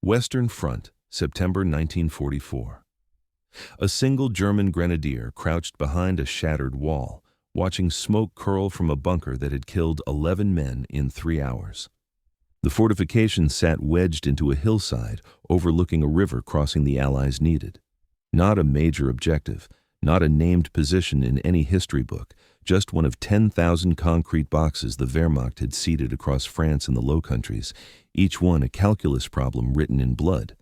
Western Front, September 1944. A single German grenadier crouched behind a shattered wall, watching smoke curl from a bunker that had killed 11 men in 3 hours. The fortification sat wedged into a hillside overlooking a river crossing the Allies needed. Not a major objective, not a named position in any history book, just one of 10,000 concrete boxes the Wehrmacht had seeded across France and the Low Countries, each one a calculus problem written in blood.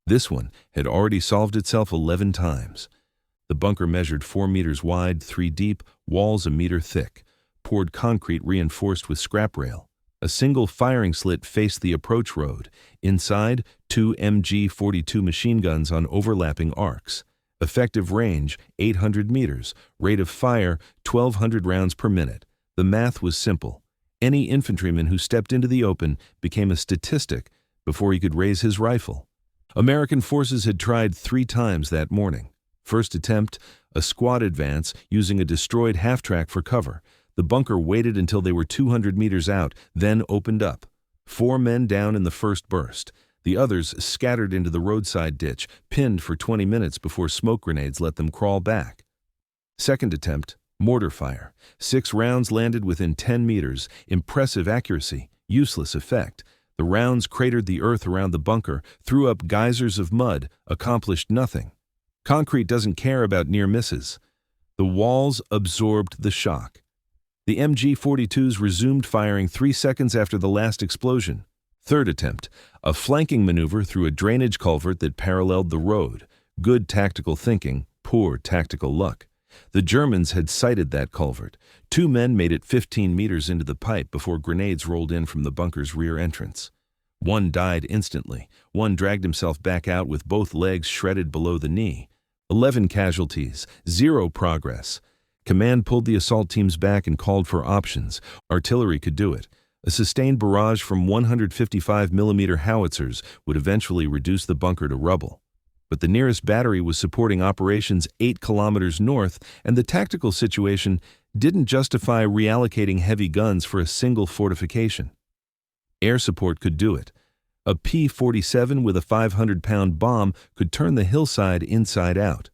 This one had already solved itself 11 times. The bunker measured 4 meters wide, 3 deep, walls a meter thick, poured concrete reinforced with scrap rail. A single firing slit faced the approach road. Inside, 2 MG-42 machine guns on overlapping arcs. Effective range, 800 meters. Rate of fire, 1,200 rounds per minute. The math was simple. Any infantryman who stepped into the open became a statistic before he could raise his rifle. American forces had tried 3 times that morning. First attempt, a squad advance using a destroyed half-track for cover. The bunker waited until they were 200 meters out, then opened up. 4 men down in the first burst. The others scattered into the roadside ditch, pinned for 20 minutes before smoke grenades let them crawl back. Second attempt, mortar fire. 6 rounds landed within 10 meters. Impressive accuracy, useless effect. The rounds cratered the earth around the bunker, threw up geysers of mud, accomplished nothing. Concrete doesn't care about near misses. The walls absorbed the shock. The MG-42s resumed firing 3 seconds after the last explosion. Third attempt, a flanking maneuver through a drainage culvert that paralleled the road. Good tactical thinking, poor tactical luck. The Germans had sighted that culvert. 2 men made it 15 meters into the pipe before grenades rolled in from the bunker's rear entrance. 1 died instantly. 1 dragged himself back out with both legs shredded below the knee. 11 casualties, 0 progress. Command pulled the assault teams back and called for options. Artillery could do it. A sustained barrage from 155mm howitzers would eventually reduce the bunker to rubble. But the nearest battery was supporting operations 8 kilometers north, and the tactical situation didn't justify reallocating heavy guns for a single fortification. Air support could do it. A P-47 with a 500-pound bomb could turn the hillside inside out.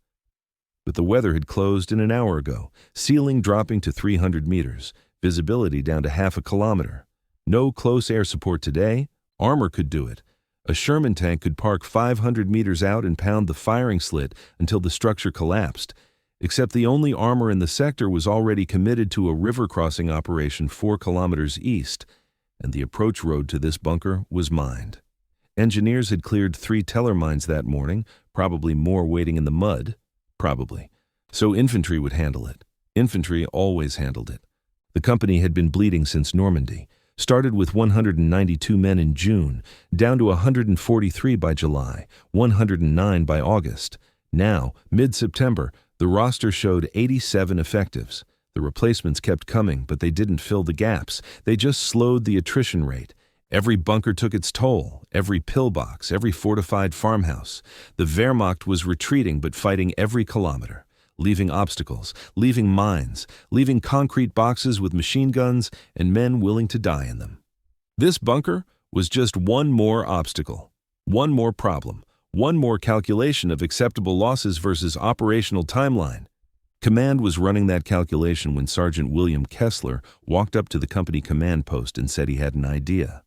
But the weather had closed in an hour ago, ceiling dropping to 300 meters, visibility down to half a kilometer. No close air support today. Armor could do it. A Sherman tank could park 500 meters out and pound the firing slit until the structure collapsed, except the only armor in the sector was already committed to a river crossing operation 4 kilometers east, and the approach road to this bunker was mined. Engineers had cleared 3 teller mines that morning, probably more waiting in the mud. Probably. So infantry would handle it. Infantry always handled it. The company had been bleeding since Normandy. Started with 192 men in June, down to 143 by July, 109 by August. Now, mid-September, the roster showed 87 effectives. The replacements kept coming, but they didn't fill the gaps. They just slowed the attrition rate. Every bunker took its toll, every pillbox, every fortified farmhouse. The Wehrmacht was retreating but fighting every kilometer, leaving obstacles, leaving mines, leaving concrete boxes with machine guns and men willing to die in them. This bunker was just one more obstacle, one more problem, one more calculation of acceptable losses versus operational timeline. Command was running that calculation when Sergeant William Kessler walked up to the company command post and said he had an idea.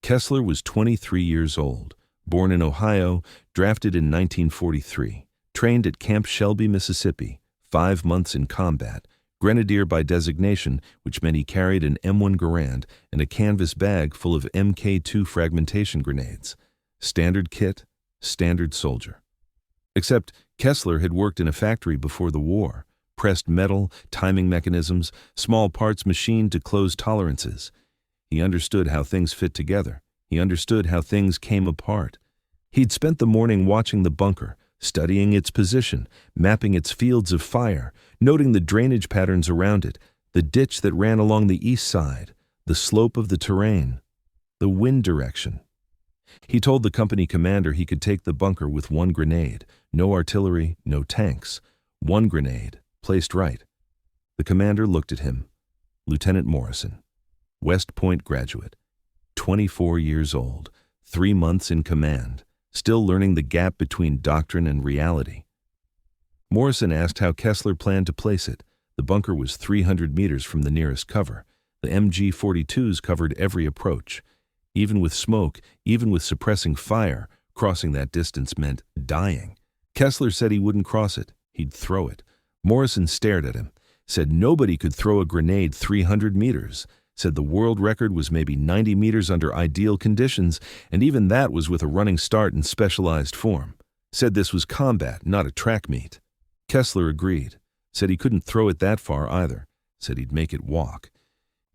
Kessler was 23 years old, born in Ohio, drafted in 1943, trained at Camp Shelby, Mississippi, 5 months in combat, Grenadier by designation, which meant he carried an M1 Garand and a canvas bag full of Mk2 fragmentation grenades. Standard kit, standard soldier. Except Kessler had worked in a factory before the war, pressed metal, timing mechanisms, small parts machined to close tolerances. He understood how things fit together. He understood how things came apart. He'd spent the morning watching the bunker, studying its position, mapping its fields of fire, noting the drainage patterns around it, the ditch that ran along the east side, the slope of the terrain, the wind direction. He told the company commander he could take the bunker with 1 grenade, no artillery, no tanks. 1 grenade, placed right. The commander looked at him. Lieutenant Morrison. West Point graduate, 24 years old, 3 months in command, still learning the gap between doctrine and reality. Morrison asked how Kessler planned to place it. The bunker was 300 meters from the nearest cover. The MG-42s covered every approach. Even with smoke, even with suppressing fire, crossing that distance meant dying. Kessler said he wouldn't cross it. He'd throw it. Morrison stared at him, said nobody could throw a grenade 300 meters, said the world record was maybe 90 meters under ideal conditions, and even that was with a running start in specialized form. Said this was combat, not a track meet. Kessler agreed, said he couldn't throw it that far either, said he'd make it walk.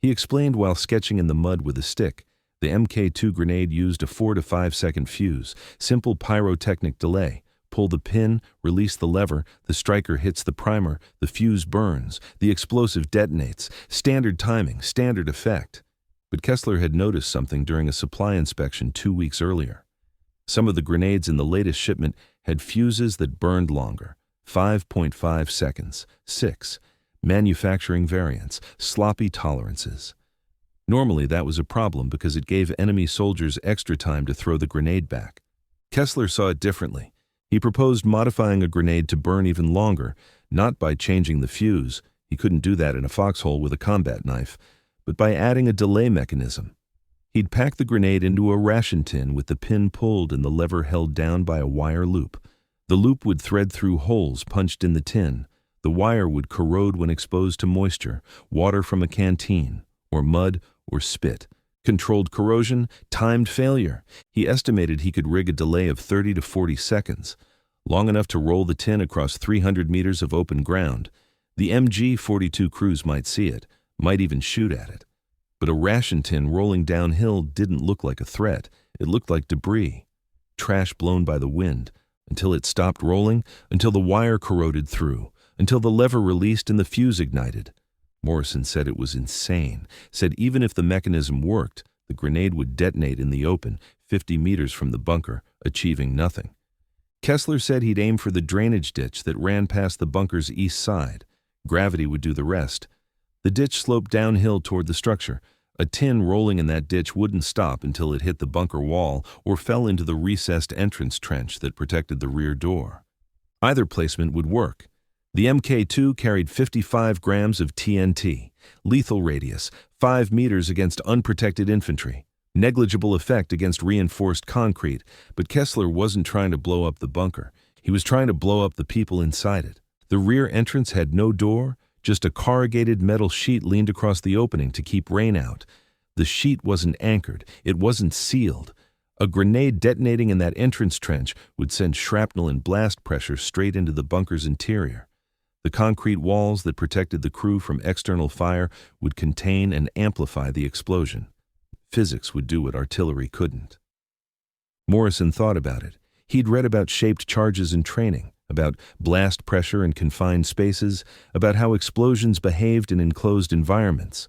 He explained while sketching in the mud with a stick. The Mk2 grenade used a 4 to 5 second fuse, simple pyrotechnic delay. Pull the pin, release the lever, the striker hits the primer, the fuse burns, the explosive detonates, standard timing, standard effect. But Kessler had noticed something during a supply inspection 2 weeks earlier. Some of the grenades in the latest shipment had fuses that burned longer, 5.5 seconds, 6, manufacturing variants, sloppy tolerances. Normally that was a problem because it gave enemy soldiers extra time to throw the grenade back. Kessler saw it differently. He proposed modifying a grenade to burn even longer, not by changing the fuse, he couldn't do that in a foxhole with a combat knife, but by adding a delay mechanism. He'd pack the grenade into a ration tin with the pin pulled and the lever held down by a wire loop. The loop would thread through holes punched in the tin. The wire would corrode when exposed to moisture, water from a canteen, or mud, or spit. Controlled corrosion, timed failure. He estimated he could rig a delay of 30 to 40 seconds, long enough to roll the tin across 300 meters of open ground. The MG-42 crews might see it, might even shoot at it. But a ration tin rolling downhill didn't look like a threat. It looked like debris, trash blown by the wind, until it stopped rolling, until the wire corroded through, until the lever released and the fuse ignited. Morrison said it was insane, said even if the mechanism worked, the grenade would detonate in the open, 50 meters from the bunker, achieving nothing. Kessler said he'd aim for the drainage ditch that ran past the bunker's east side. Gravity would do the rest. The ditch sloped downhill toward the structure. A tin rolling in that ditch wouldn't stop until it hit the bunker wall or fell into the recessed entrance trench that protected the rear door. Either placement would work. The Mk2 carried 55 grams of TNT, lethal radius, 5 meters against unprotected infantry, negligible effect against reinforced concrete, but Kessler wasn't trying to blow up the bunker. He was trying to blow up the people inside it. The rear entrance had no door, just a corrugated metal sheet leaned across the opening to keep rain out. The sheet wasn't anchored, it wasn't sealed. A grenade detonating in that entrance trench would send shrapnel and blast pressure straight into the bunker's interior. The concrete walls that protected the crew from external fire would contain and amplify the explosion. Physics would do what artillery couldn't. Morrison thought about it. He'd read about shaped charges in training, about blast pressure in confined spaces, about how explosions behaved in enclosed environments.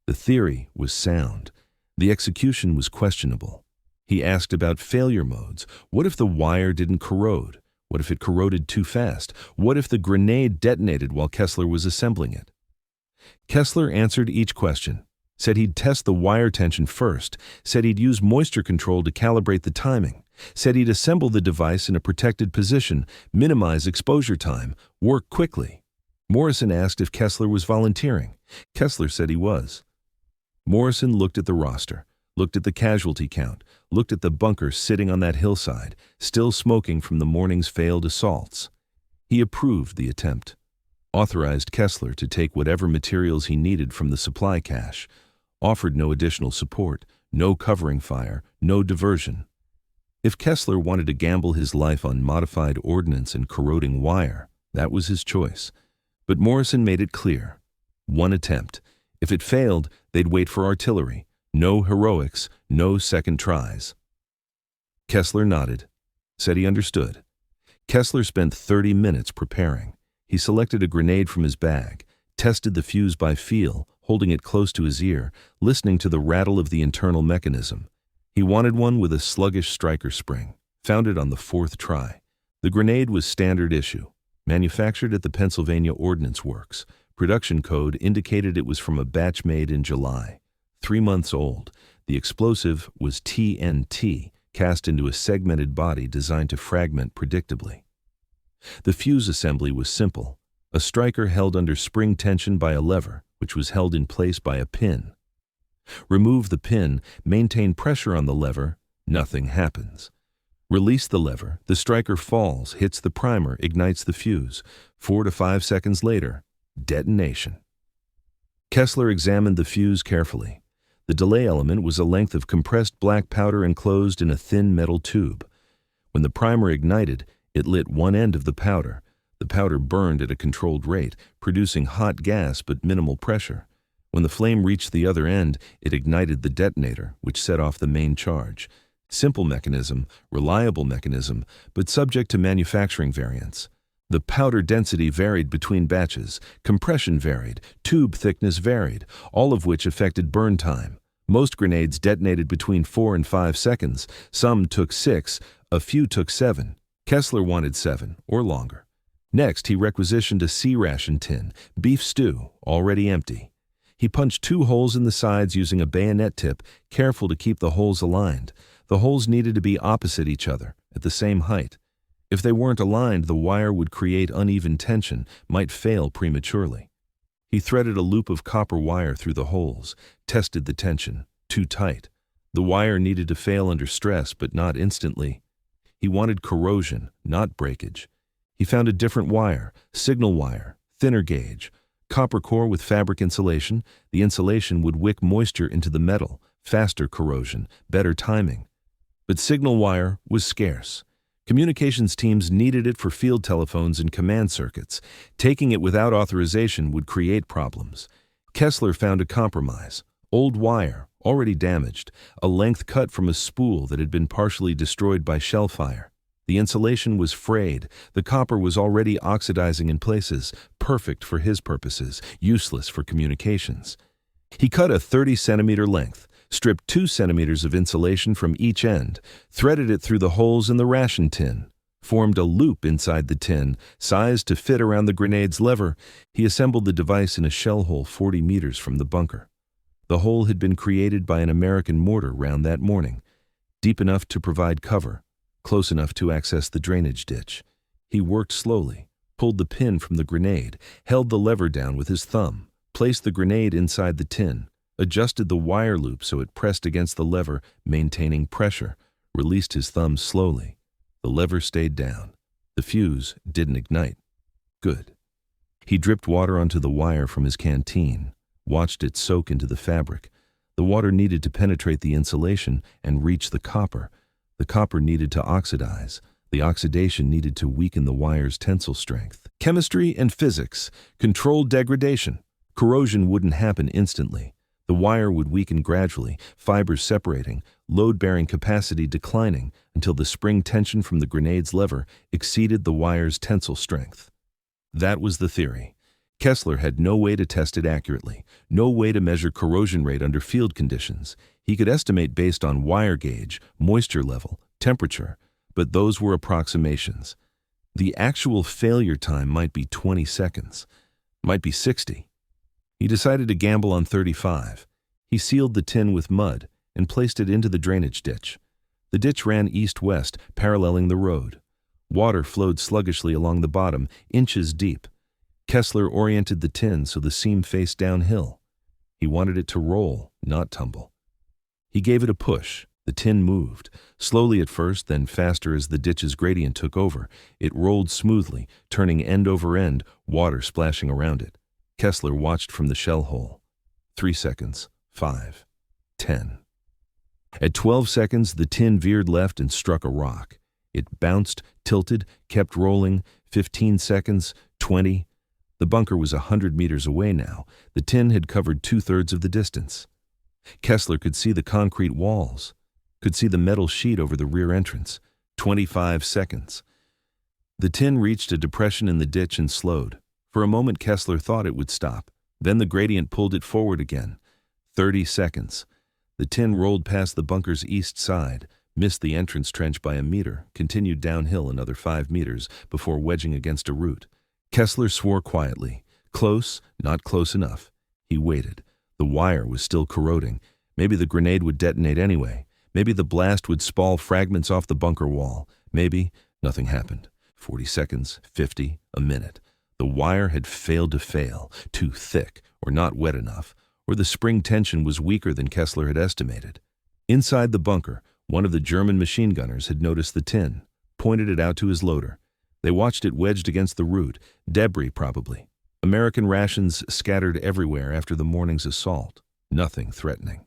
The theory was sound. The execution was questionable. He asked about failure modes. What if the wire didn't corrode? What if it corroded too fast? What if the grenade detonated while Kessler was assembling it? Kessler answered each question, said he'd test the wire tension first, said he'd use moisture control to calibrate the timing, said he'd assemble the device in a protected position, minimize exposure time, work quickly. Morrison asked if Kessler was volunteering. Kessler said he was. Morrison looked at the roster, looked at the casualty count, looked at the bunker sitting on that hillside, still smoking from the morning's failed assaults. He approved the attempt, authorized Kessler to take whatever materials he needed from the supply cache, offered no additional support, no covering fire, no diversion. If Kessler wanted to gamble his life on modified ordnance and corroding wire, that was his choice. But Morrison made it clear. One attempt. If it failed, they'd wait for artillery. No heroics, no second tries. Kessler nodded, said he understood. Kessler spent 30 minutes preparing. He selected a grenade from his bag, tested the fuse by feel, holding it close to his ear, listening to the rattle of the internal mechanism. He wanted one with a sluggish striker spring, found it on the 4th try. The grenade was standard issue, manufactured at the Pennsylvania Ordnance Works. Production code indicated it was from a batch made in July. 3 months old. The explosive was TNT, cast into a segmented body designed to fragment predictably. The fuse assembly was simple. A striker held under spring tension by a lever, which was held in place by a pin. Remove the pin, maintain pressure on the lever, nothing happens. Release the lever, the striker falls, hits the primer, ignites the fuse. 4 to 5 seconds later, detonation. Kessler examined the fuse carefully. The delay element was a length of compressed black powder enclosed in a thin metal tube. When the primer ignited, it lit one end of the powder. The powder burned at a controlled rate, producing hot gas but minimal pressure. When the flame reached the other end, it ignited the detonator, which set off the main charge. Simple mechanism, reliable mechanism, but subject to manufacturing variance. The powder density varied between batches, compression varied, tube thickness varied, all of which affected burn time. Most grenades detonated between 4 and 5 seconds, some took 6, a few took 7. Kessler wanted 7, or longer. Next, he requisitioned a C-ration tin, beef stew, already empty. He punched 2 holes in the sides using a bayonet tip, careful to keep the holes aligned. The holes needed to be opposite each other, at the same height. If they weren't aligned, the wire would create uneven tension, might fail prematurely. He threaded a loop of copper wire through the holes, tested the tension. Too tight. The wire needed to fail under stress, but not instantly. He wanted corrosion, not breakage. He found a different wire, signal wire, thinner gauge, copper core with fabric insulation. The insulation would wick moisture into the metal, faster corrosion, better timing. But signal wire was scarce. Communications teams needed it for field telephones and command circuits. Taking it without authorization would create problems. Kessler found a compromise. Old wire, already damaged, a length cut from a spool that had been partially destroyed by shell fire. The insulation was frayed, the copper was already oxidizing in places, perfect for his purposes, useless for communications. He cut a 30-centimeter length, stripped 2 centimeters of insulation from each end, threaded it through the holes in the ration tin, formed a loop inside the tin, sized to fit around the grenade's lever. He assembled the device in a shell hole 40 meters from the bunker. The hole had been created by an American mortar round that morning, deep enough to provide cover, close enough to access the drainage ditch. He worked slowly, pulled the pin from the grenade, held the lever down with his thumb, placed the grenade inside the tin, adjusted the wire loop so it pressed against the lever, maintaining pressure, released his thumb slowly. The lever stayed down. The fuse didn't ignite. Good. He dripped water onto the wire from his canteen, watched it soak into the fabric. The water needed to penetrate the insulation and reach the copper. The copper needed to oxidize. The oxidation needed to weaken the wire's tensile strength. Chemistry and physics, controlled degradation. Corrosion wouldn't happen instantly. The wire would weaken gradually, fibers separating, load-bearing capacity declining until the spring tension from the grenade's lever exceeded the wire's tensile strength. That was the theory. Kessler had no way to test it accurately, no way to measure corrosion rate under field conditions. He could estimate based on wire gauge, moisture level, temperature, but those were approximations. The actual failure time might be 20 seconds, might be 60. He decided to gamble on 35. He sealed the tin with mud and placed it into the drainage ditch. The ditch ran east-west, paralleling the road. Water flowed sluggishly along the bottom, inches deep. Kessler oriented the tin so the seam faced downhill. He wanted it to roll, not tumble. He gave it a push. The tin moved, slowly at first, then faster as the ditch's gradient took over. It rolled smoothly, turning end over end, water splashing around it. Kessler watched from the shell hole. 3 seconds, 5, 10. At 12 seconds, the tin veered left and struck a rock. It bounced, tilted, kept rolling. 15 seconds, 20. The bunker was 100 meters away now. The tin had covered 2/3 of the distance. Kessler could see the concrete walls, could see the metal sheet over the rear entrance. 25 seconds. The tin reached a depression in the ditch and slowed. For a moment, Kessler thought it would stop. Then the gradient pulled it forward again. 30 seconds. The tin rolled past the bunker's east side, missed the entrance trench by a meter, continued downhill another 5 meters before wedging against a root. Kessler swore quietly. Close, not close enough. He waited. The wire was still corroding. Maybe the grenade would detonate anyway. Maybe the blast would spall fragments off the bunker wall. Maybe nothing happened. 40 seconds, 50, a minute. The wire had failed to fail, too thick or not wet enough, or the spring tension was weaker than Kessler had estimated. Inside the bunker, one of the German machine gunners had noticed the tin, pointed it out to his loader. They watched it wedged against the root, debris probably. American rations scattered everywhere after the morning's assault, nothing threatening.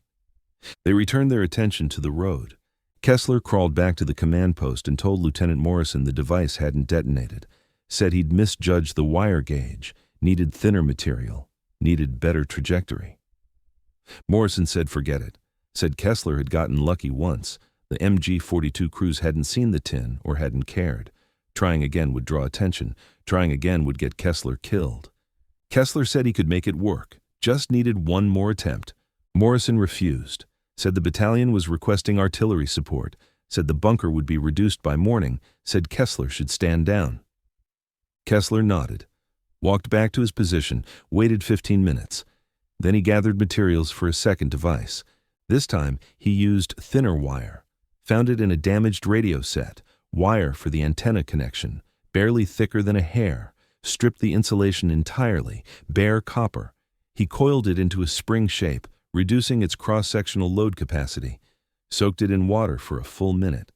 They returned their attention to the road. Kessler crawled back to the command post and told Lieutenant Morrison the device hadn't detonated, said he'd misjudged the wire gauge, needed thinner material, needed better trajectory. Morrison said forget it, said Kessler had gotten lucky once. The MG-42 crews hadn't seen the tin or hadn't cared. Trying again would draw attention. Trying again would get Kessler killed. Kessler said he could make it work, just needed one more attempt. Morrison refused, said the battalion was requesting artillery support, said the bunker would be reduced by morning, said Kessler should stand down. Kessler nodded, walked back to his position, waited 15 minutes. Then he gathered materials for a second device. This time, he used thinner wire. Found it in a damaged radio set, wire for the antenna connection, barely thicker than a hair, stripped the insulation entirely, bare copper. He coiled it into a spring shape, reducing its cross-sectional load capacity, soaked it in water for a full minute.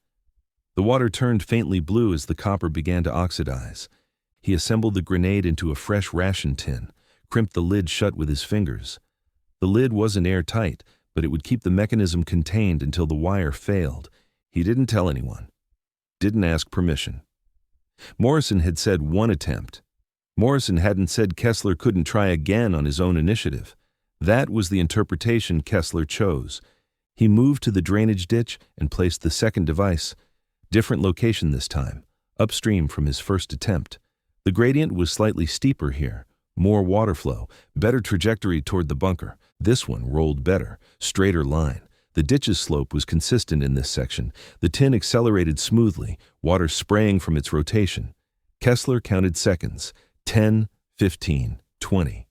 The water turned faintly blue as the copper began to oxidize. He assembled the grenade into a fresh ration tin, crimped the lid shut with his fingers. The lid wasn't airtight, but it would keep the mechanism contained until the wire failed. He didn't tell anyone. Didn't ask permission. Morrison had said one attempt. Morrison hadn't said Kessler couldn't try again on his own initiative. That was the interpretation Kessler chose. He moved to the drainage ditch and placed the second device. Different location this time, upstream from his first attempt. The gradient was slightly steeper here, more water flow, better trajectory toward the bunker. This one rolled better, straighter line. The ditch's slope was consistent in this section. The tin accelerated smoothly, water spraying from its rotation. Kessler counted seconds, 10, 15, 20.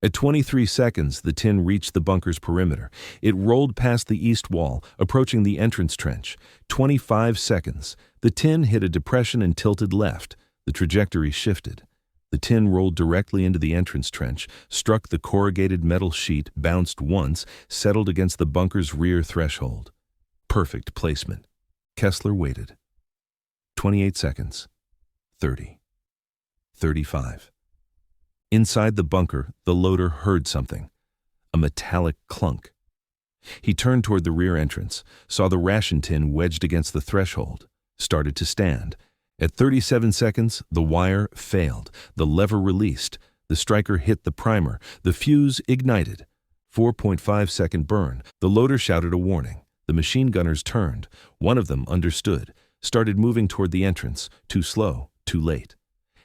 At 23 seconds, the tin reached the bunker's perimeter. It rolled past the east wall, approaching the entrance trench. 25 seconds. The tin hit a depression and tilted left. The trajectory shifted. The tin rolled directly into the entrance trench, struck the corrugated metal sheet, bounced once, settled against the bunker's rear threshold. Perfect placement. Kessler waited. 28 seconds. 30. 35. Inside the bunker, the loader heard something. A metallic clunk. He turned toward the rear entrance, saw the ration tin wedged against the threshold, started to stand. At 37 seconds, the wire failed. The lever released. The striker hit the primer. The fuse ignited. 4.5-second burn. The loader shouted a warning. The machine gunners turned. One of them understood. Started moving toward the entrance. Too slow. Too late.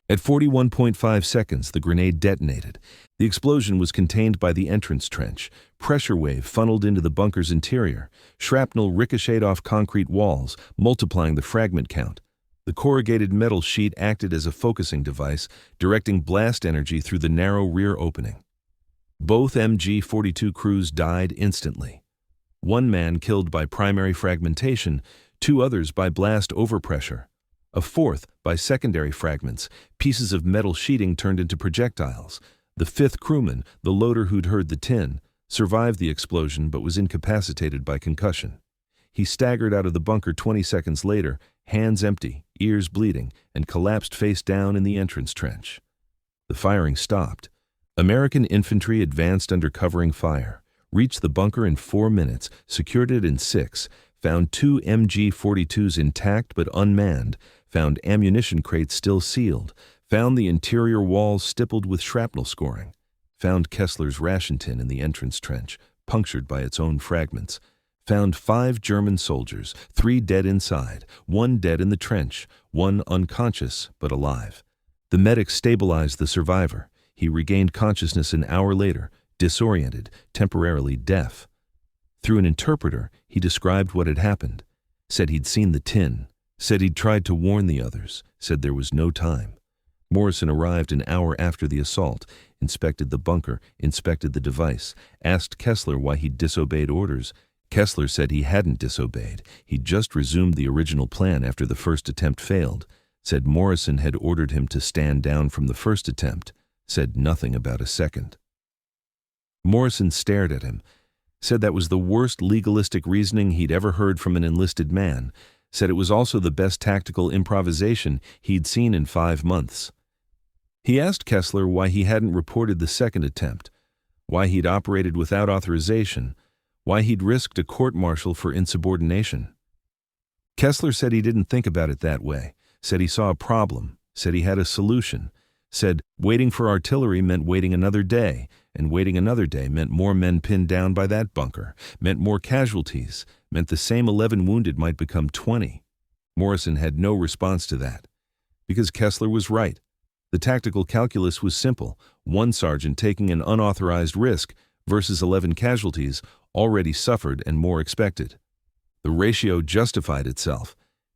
At 41.5 seconds, the grenade detonated. The explosion was contained by the entrance trench. Pressure wave funneled into the bunker's interior. Shrapnel ricocheted off concrete walls, multiplying the fragment count. The corrugated metal sheet acted as a focusing device, directing blast energy through the narrow rear opening. Both MG-42 crews died instantly. One man killed by primary fragmentation, two others by blast overpressure. A fourth by secondary fragments, pieces of metal sheeting turned into projectiles. The fifth crewman, the loader who'd heard the tin, survived the explosion but was incapacitated by concussion. He staggered out of the bunker 20 seconds later, hands empty, ears bleeding, and collapsed face down in the entrance trench. The firing stopped. American infantry advanced under covering fire, reached the bunker in 4 minutes, secured it in 6, found 2 MG-42s intact but unmanned, found ammunition crates still sealed, found the interior walls stippled with shrapnel scoring, found Kessler's ration tin in the entrance trench, punctured by its own fragments, found 5 German soldiers, 3 dead inside, 1 dead in the trench, 1 unconscious but alive. The medic stabilized the survivor. He regained consciousness an hour later, disoriented, temporarily deaf. Through an interpreter, he described what had happened, said he'd seen the tin, said he'd tried to warn the others, said there was no time. Morrison arrived an hour after the assault, inspected the bunker, inspected the device, asked Kessler why he'd disobeyed orders. Kessler said he hadn't disobeyed. He'd just resumed the original plan after the first attempt failed. Said Morrison had ordered him to stand down from the first attempt. Said nothing about a second. Morrison stared at him. Said that was the worst legalistic reasoning he'd ever heard from an enlisted man. Said it was also the best tactical improvisation he'd seen in 5 months. He asked Kessler why he hadn't reported the second attempt, why he'd operated without authorization, why he'd risked a court-martial for insubordination. Kessler said he didn't think about it that way, said he saw a problem, said he had a solution, said waiting for artillery meant waiting another day, and waiting another day meant more men pinned down by that bunker, meant more casualties, meant the same 11 wounded might become 20. Morrison had no response to that, because Kessler was right. The tactical calculus was simple: one sergeant taking an unauthorized risk versus 11 casualties already suffered and more expected. The ratio justified itself.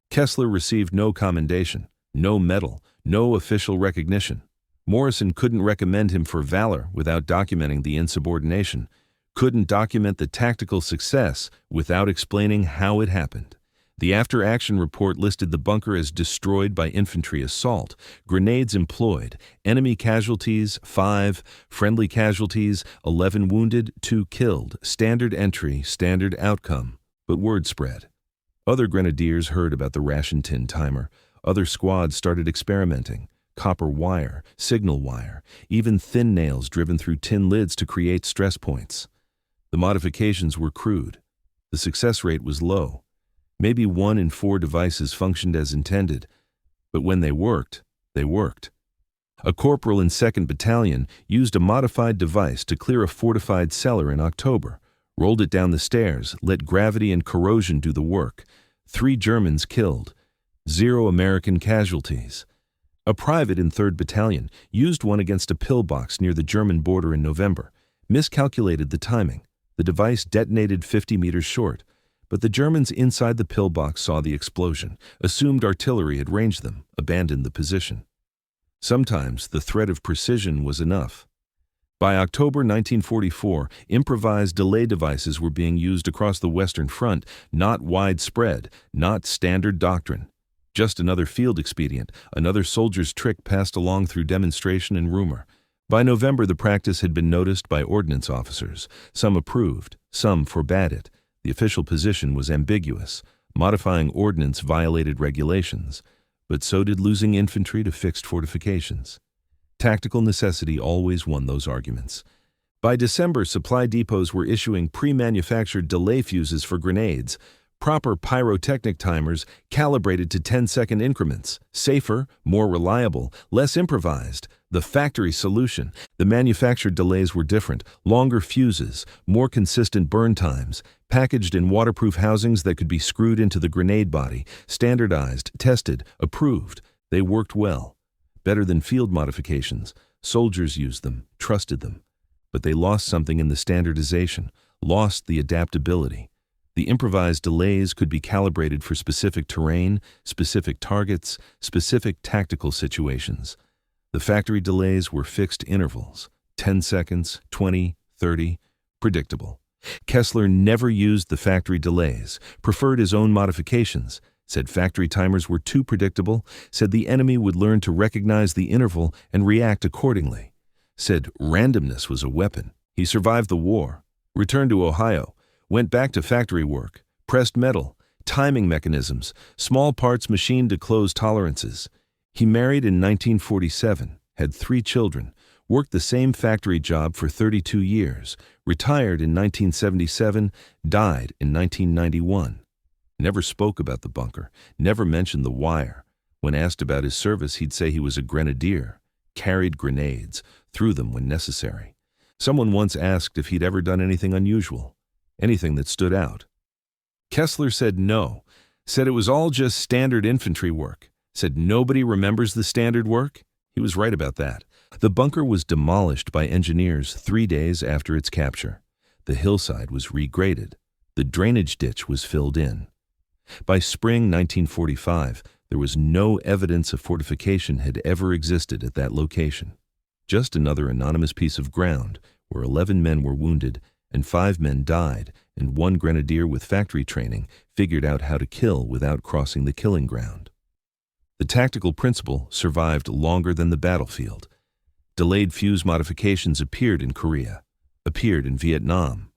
Kessler received no commendation, no medal, no official recognition. Morrison couldn't recommend him for valor without documenting the insubordination, couldn't document the tactical success without explaining how it happened. The after-action report listed the bunker as destroyed by infantry assault, grenades employed, enemy casualties 5, friendly casualties 11 wounded, 2 killed, standard entry, standard outcome. But word spread. Other grenadiers heard about the ration tin timer. Other squads started experimenting. Copper wire, signal wire, even thin nails driven through tin lids to create stress points. The modifications were crude. The success rate was low. Maybe 1 in 4 devices functioned as intended, but when they worked, they worked. A corporal in 2nd Battalion used a modified device to clear a fortified cellar in October, rolled it down the stairs, let gravity and corrosion do the work. 3 Germans killed, 0 American casualties. A private in 3rd Battalion used one against a pillbox near the German border in November, miscalculated the timing. The device detonated 50 meters short, but the Germans inside the pillbox saw the explosion, assumed artillery had ranged them, abandoned the position. Sometimes the threat of precision was enough. By October 1944, improvised delay devices were being used across the Western Front, not widespread, not standard doctrine. Just another field expedient, another soldier's trick passed along through demonstration and rumor. By November, the practice had been noticed by ordnance officers. Some approved, some forbade it. The official position was ambiguous. Modifying ordnance violated regulations, but so did losing infantry to fixed fortifications. Tactical necessity always won those arguments. By December, supply depots were issuing pre-manufactured delay fuses for grenades, proper pyrotechnic timers calibrated to 10-second increments, safer, more reliable, less improvised, the factory solution. The manufactured delays were different, longer fuses, more consistent burn times, packaged in waterproof housings that could be screwed into the grenade body, standardized, tested, approved. They worked well. Better than field modifications. Soldiers used them, trusted them. But they lost something in the standardization, lost the adaptability. The improvised delays could be calibrated for specific terrain, specific targets, specific tactical situations. The factory delays were fixed intervals, 10 seconds, 20, 30, predictable. Kessler never used the factory delays, preferred his own modifications, said factory timers were too predictable, said the enemy would learn to recognize the interval and react accordingly, said randomness was a weapon. He survived the war, returned to Ohio, went back to factory work, pressed metal, timing mechanisms, small parts machined to close tolerances. He married in 1947, had 3 children, worked the same factory job for 32 years, retired in 1977, died in 1991. Never spoke about the bunker, never mentioned the wire. When asked about his service, he'd say he was a grenadier, carried grenades, threw them when necessary. Someone once asked if he'd ever done anything unusual, anything that stood out. Kessler said no, said it was all just standard infantry work, said nobody remembers the standard work. He was right about that. The bunker was demolished by engineers 3 days after its capture. The hillside was regraded. The drainage ditch was filled in. By spring 1945, there was no evidence a fortification had ever existed at that location. Just another anonymous piece of ground where 11 men were wounded and 5 men died, and 1 grenadier with factory training figured out how to kill without crossing the killing ground. The tactical principle survived longer than the battlefield. Delayed fuse modifications appeared in Korea, appeared in Vietnam.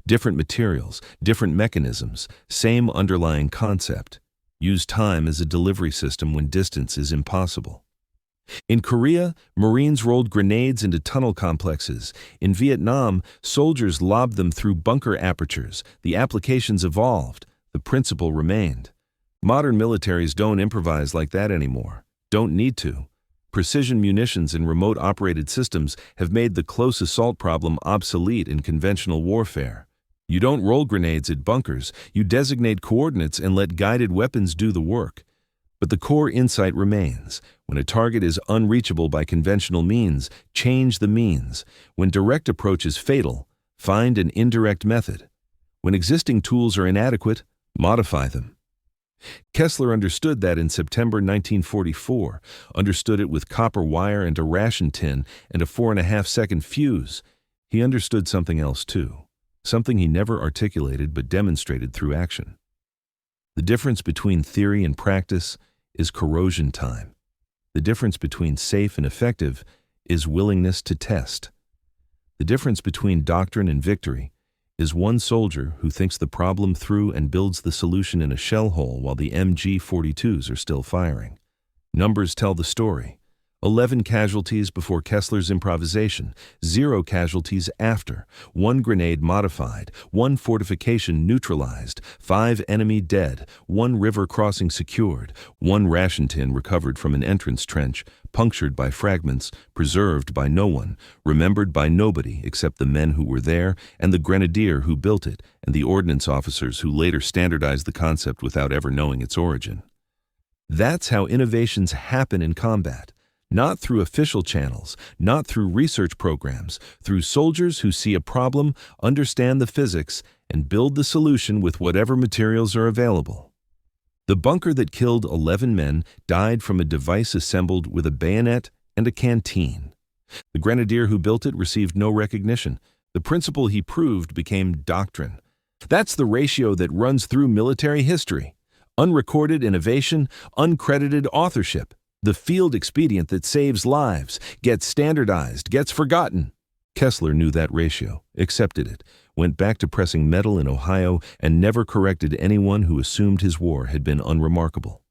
Different materials, different mechanisms, same underlying concept. Use time as a delivery system when distance is impossible. In Korea, Marines rolled grenades into tunnel complexes. In Vietnam, soldiers lobbed them through bunker apertures. The applications evolved. The principle remained. Modern militaries don't improvise like that anymore. Don't need to. Precision munitions and remote-operated systems have made the close assault problem obsolete in conventional warfare. You don't roll grenades at bunkers. You designate coordinates and let guided weapons do the work. But the core insight remains. When a target is unreachable by conventional means, change the means. When direct approach is fatal, find an indirect method. When existing tools are inadequate, modify them. Kessler understood that in September 1944, understood it with copper wire and a ration tin and a 4.5-second fuse. He understood something else too, something he never articulated but demonstrated through action. The difference between theory and practice is corrosion time. The difference between safe and effective is willingness to test. The difference between doctrine and victory is one soldier who thinks the problem through and builds the solution in a shell hole while the MG-42s are still firing. Numbers tell the story. 11 casualties before Kessler's improvisation, 0 casualties after, 1 grenade modified, 1 fortification neutralized, 5 enemy dead, 1 river crossing secured, 1 ration tin recovered from an entrance trench, punctured by fragments, preserved by no one, remembered by nobody except the men who were there and the grenadier who built it and the ordnance officers who later standardized the concept without ever knowing its origin. That's how innovations happen in combat. Not through official channels, not through research programs, through soldiers who see a problem, understand the physics, and build the solution with whatever materials are available. The bunker that killed 11 men died from a device assembled with a bayonet and a canteen. The grenadier who built it received no recognition. The principle he proved became doctrine. That's the ratio that runs through military history. Unrecorded innovation, uncredited authorship. The field expedient that saves lives, gets standardized, gets forgotten. Kessler knew that ratio, accepted it, went back to pressing metal in Ohio, and never corrected anyone who assumed his war had been unremarkable.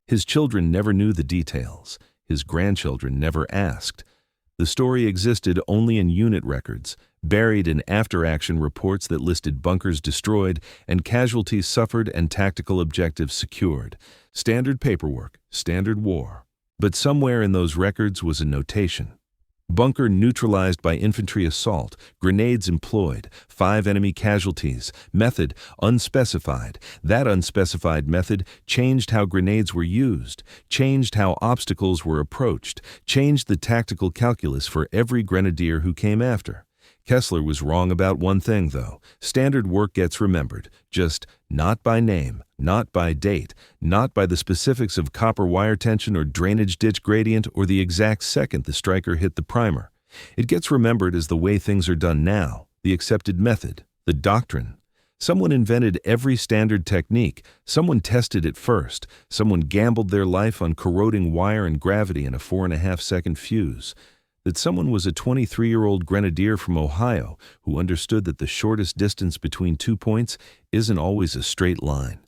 His children never knew the details. His grandchildren never asked. The story existed only in unit records, buried in after-action reports that listed bunkers destroyed and casualties suffered and tactical objectives secured. Standard paperwork, standard war. But somewhere in those records was a notation. Bunker neutralized by infantry assault, grenades employed, 5 enemy casualties, method unspecified. That unspecified method changed how grenades were used, changed how obstacles were approached, changed the tactical calculus for every grenadier who came after. Kessler was wrong about one thing, though. Standard work gets remembered, just not by name, not by date, not by the specifics of copper wire tension or drainage ditch gradient or the exact second the striker hit the primer. It gets remembered as the way things are done now, the accepted method, the doctrine. Someone invented every standard technique. Someone tested it first. Someone gambled their life on corroding wire and gravity in a 4.5-second fuse. That someone was a 23-year-old grenadier from Ohio who understood that the shortest distance between 2 points isn't always a straight line.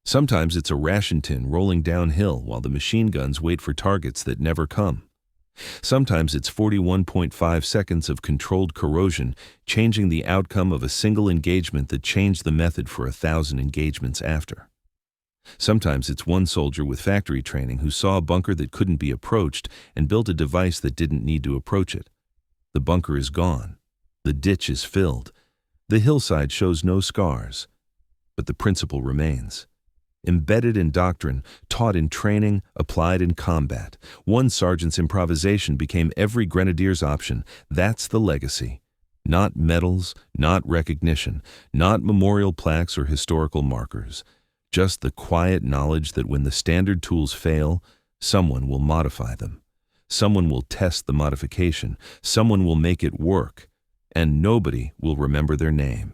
Sometimes it's a ration tin rolling downhill while the machine guns wait for targets that never come. Sometimes it's 41.5 seconds of controlled corrosion, changing the outcome of a single engagement that changed the method for 1,000 engagements after. Sometimes it's one soldier with factory training who saw a bunker that couldn't be approached and built a device that didn't need to approach it. The bunker is gone. The ditch is filled. The hillside shows no scars. But the principle remains. Embedded in doctrine, taught in training, applied in combat. One sergeant's improvisation became every grenadier's option. That's the legacy. Not medals, not recognition, not memorial plaques or historical markers. Just the quiet knowledge that when the standard tools fail, someone will modify them. Someone will test the modification. Someone will make it work. and nobody will remember their name.